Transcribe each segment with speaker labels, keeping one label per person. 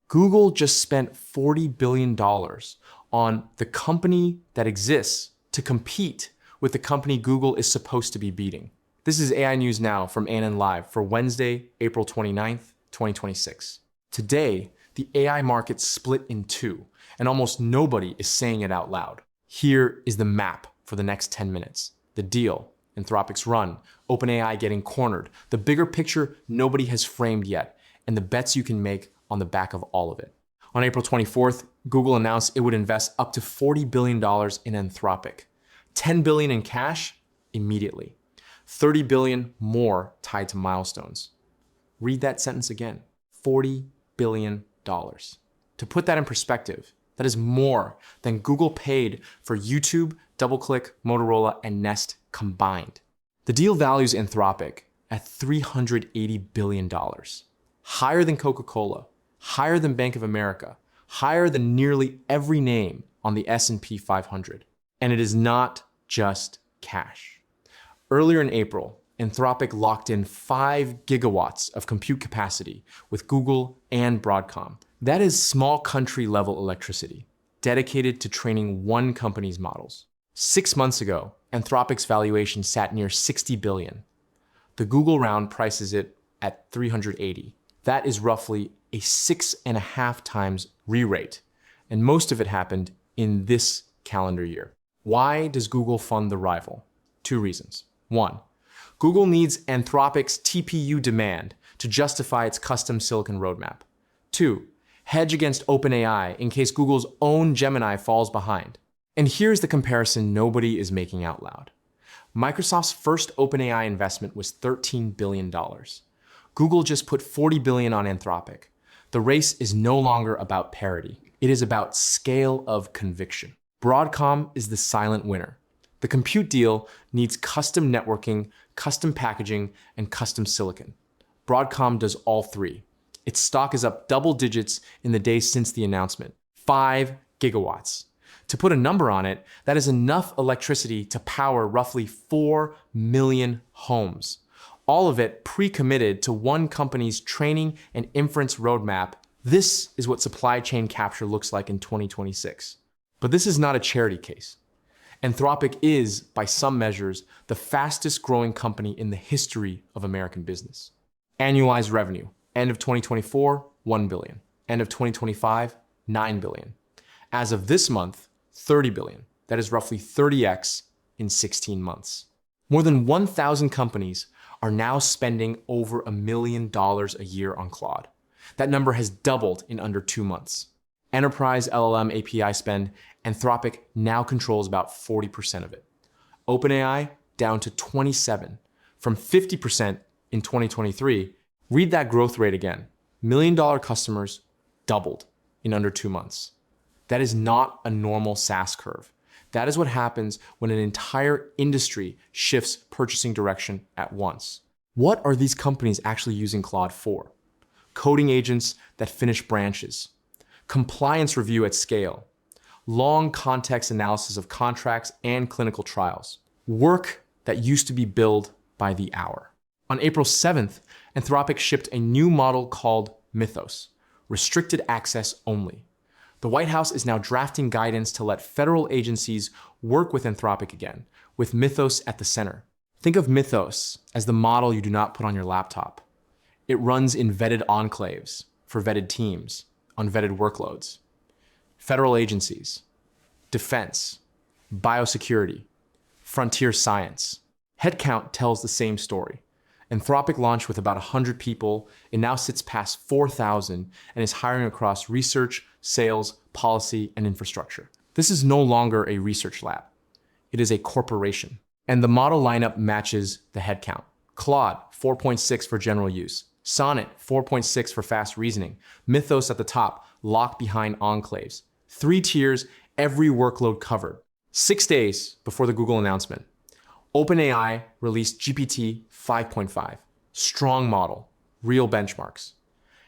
Speaker 1: Google just spent $40 billion on the company that exists to compete with the company Google is supposed to be beating. This is AI News Now from ANN Live for Wednesday, April 29th, 2026. Today, the AI market split in two, and almost nobody is saying it out loud. Here is the map for the next 10 minutes. The deal, Anthropic's run, OpenAI getting cornered, the bigger picture nobody has framed yet, and the bets you can make on the back of all of it. On April 24th, Google announced it would invest up to $40 billion in Anthropic. $10 billion in cash immediately. $30 billion more tied to milestones. Read that sentence again. $40 billion. To put that in perspective, that is more than Google paid for YouTube, DoubleClick, Motorola, and Nest combined. The deal values Anthropic at $380 billion. Higher than Coca-Cola, higher than Bank of America, higher than nearly every name on the S&P 500. And it is not just cash. Earlier in April, Anthropic locked in 5 gigawatts of compute capacity with Google and Broadcom. That is small country level electricity, dedicated to training one company's models. 6 months ago, Anthropic's valuation sat near $60 billion. The Google round prices it at 380. That is roughly a 6.5 times re-rate, and most of it happened in this calendar year. Why does Google fund the rival? 2 reasons. 1, Google needs Anthropic's TPU demand to justify its custom silicon roadmap. 2, hedge against OpenAI in case Google's own Gemini falls behind. And here's the comparison nobody is making out loud. Microsoft's first OpenAI investment was $13 billion. Google just put $40 billion on Anthropic. The race is no longer about parity. It is about scale of conviction. Broadcom is the silent winner. The compute deal needs custom networking, custom packaging, and custom silicon. Broadcom does all 3. Its stock is up double digits in the days since the announcement. 5 gigawatts. To put a number on it, that is enough electricity to power roughly 4 million homes. All of it pre-committed to one company's training and inference roadmap. This is what supply chain capture looks like in 2026. But this is not a charity case. Anthropic is, by some measures, the fastest growing company in the history of American business. Annualized revenue, end of 2024, $1 billion. End of 2025, $9 billion. As of this month, $30 billion. That is roughly 30x in 16 months. More than 1,000 companies are now spending over $1 million a year on Claude. That number has doubled in under 2 months. Enterprise LLM API spend, Anthropic now controls about 40% of it. OpenAI down to 27%, from 50% in 2023. Read that growth rate again. $1 million customers doubled in under 2 months. That is not a normal SaaS curve. That is what happens when an entire industry shifts purchasing direction at once. What are these companies actually using Claude for? Coding agents that finish branches, compliance review at scale, long context analysis of contracts and clinical trials, work that used to be billed by the hour. On April 7th, Anthropic shipped a new model called Mythos, restricted access only. The White House is now drafting guidance to let federal agencies work with Anthropic again, with Mythos at the center. Think of Mythos as the model you do not put on your laptop. It runs in vetted enclaves for vetted teams on vetted workloads. Federal agencies, defense, biosecurity, frontier science. Headcount tells the same story. Anthropic launched with about 100 people. It now sits past 4,000 and is hiring across research, sales, policy, and infrastructure. This is no longer a research lab. It is a corporation. And the model lineup matches the headcount. Claude, 4.6 for general use. Sonnet, 4.6 for fast reasoning. Mythos at the top, locked behind enclaves. 3 tiers, every workload covered. 6 days before the Google announcement, OpenAI released GPT 5.5. Strong model, real benchmarks.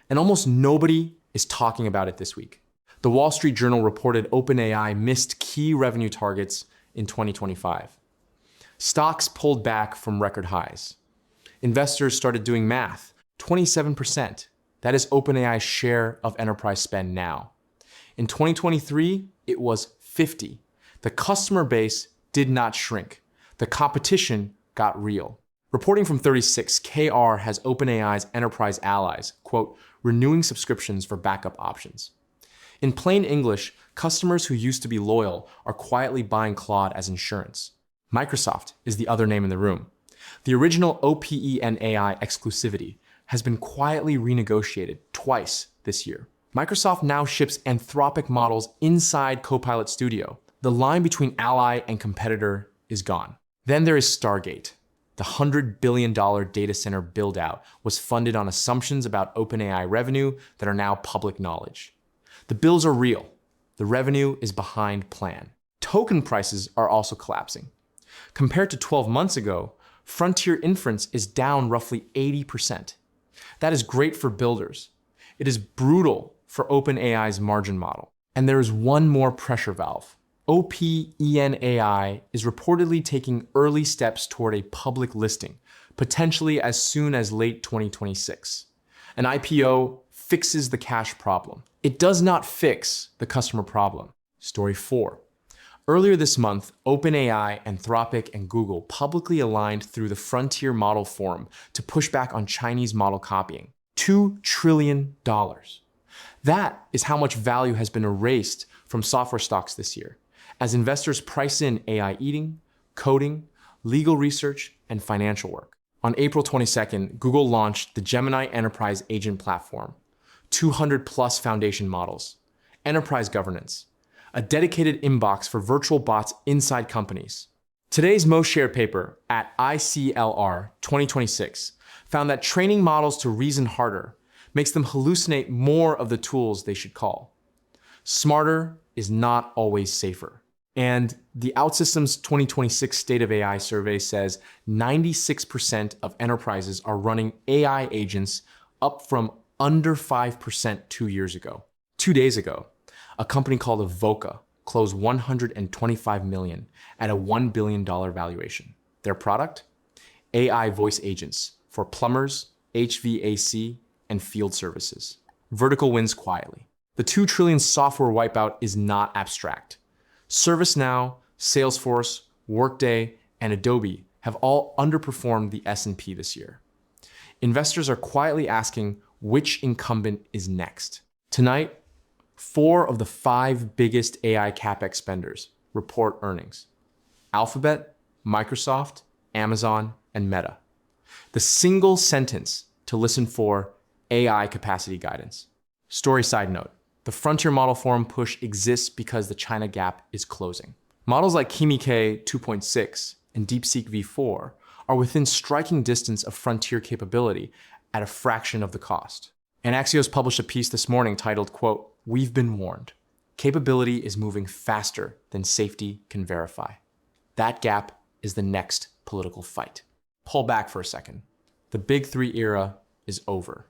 Speaker 1: And almost nobody is talking about it this week. The Wall Street Journal reported OpenAI missed key revenue targets in 2025. Stocks pulled back from record highs. Investors started doing math. 27%. That is OpenAI's share of enterprise spend now. In 2023, it was 50. The customer base did not shrink. The competition got real. Reporting from 36, KR has OpenAI's enterprise allies, quote, renewing subscriptions for backup options. In plain English, customers who used to be loyal are quietly buying Claude as insurance. Microsoft is the other name in the room. The original OpenAI exclusivity has been quietly renegotiated twice this year. Microsoft now ships Anthropic models inside Copilot Studio. The line between ally and competitor is gone. Then there is Stargate. The $100 billion data center build-out was funded on assumptions about OpenAI revenue that are now public knowledge. The bills are real. The revenue is behind plan. Token prices are also collapsing. Compared to 12 months ago, frontier inference is down roughly 80%. That is great for builders. It is brutal for OpenAI's margin model. And there is one more pressure valve. OpenAI is reportedly taking early steps toward a public listing, potentially as soon as late 2026. An IPO fixes the cash problem. It does not fix the customer problem. Story 4. Earlier this month, OpenAI, Anthropic, and Google publicly aligned through the Frontier Model Forum to push back on Chinese model copying. $2 trillion. That is how much value has been erased from software stocks this year, as investors price in AI eating, coding, legal research, and financial work. On April 22nd, Google launched the Gemini Enterprise Agent Platform, 200 plus foundation models, enterprise governance, a dedicated inbox for virtual bots inside companies. Today's most shared paper at ICLR 2026 found that training models to reason harder makes them hallucinate more of the tools they should call. Smarter is not always safer. And the OutSystems 2026 State of AI survey says 96% of enterprises are running AI agents, up from under 5% 2 years ago. 2 days ago, a company called Avoca closed $125 million at a $1 billion valuation. Their product? AI voice agents for plumbers, HVAC, and field services. Vertical wins quietly. The $2 trillion software wipeout is not abstract. ServiceNow, Salesforce, Workday, and Adobe have all underperformed the S&P this year. Investors are quietly asking which incumbent is next. Tonight, 4 of the 5 biggest AI CapEx spenders report earnings: Alphabet, Microsoft, Amazon, and Meta. The single sentence to listen for: AI capacity guidance. Story side note: the Frontier Model Forum push exists because the China gap is closing. Models like Kimi K 2.6 and DeepSeek V4 are within striking distance of frontier capability at a fraction of the cost. And Axios published a piece this morning titled, quote, "We've been warned. Capability is moving faster than safety can verify. That gap is the next political fight." Pull back for a second. The Big Three era is over.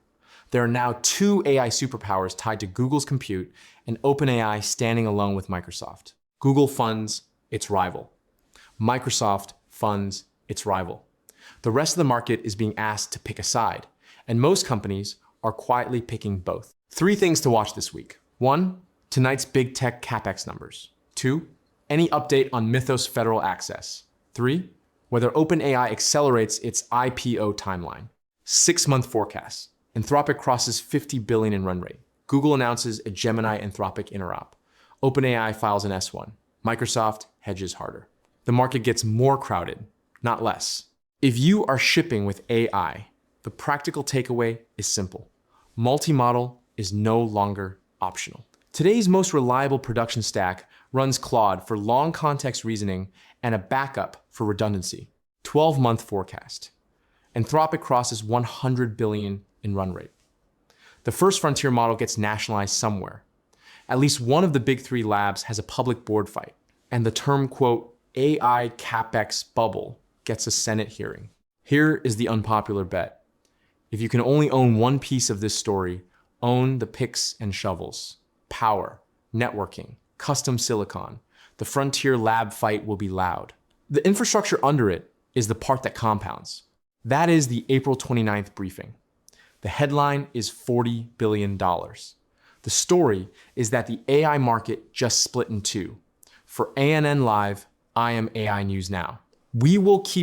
Speaker 1: There are now 2 AI superpowers tied to Google's compute and OpenAI standing alone with Microsoft. Google funds its rival. Microsoft funds its rival. The rest of the market is being asked to pick a side, and most companies are quietly picking both. 3 things to watch this week. 1, tonight's big tech CapEx numbers. 2, any update on Mythos federal access. 3, whether OpenAI accelerates its IPO timeline. 6-month forecast. Anthropic crosses $50 billion in run rate. Google announces a Gemini Anthropic interop. OpenAI files an S1. Microsoft hedges harder. The market gets more crowded, not less. If you are shipping with AI, the practical takeaway is simple. Multi-model is no longer optional. Today's most reliable production stack runs Claude for long context reasoning and a backup for redundancy. 12-month forecast. Anthropic crosses $100 billion in run rate. The first frontier model gets nationalized somewhere. At least one of the big 3 labs has a public board fight, and the term, quote, AI CapEx bubble gets a Senate hearing. Here is the unpopular bet. If you can only own one piece of this story, own the picks and shovels. Power, networking, custom silicon. The frontier lab fight will be loud. The infrastructure under it is the part that compounds. That is the April 29th briefing. The headline is $40 billion. The story is that the AI market just split in two. For ANN Live, I am AI News Now. We will keep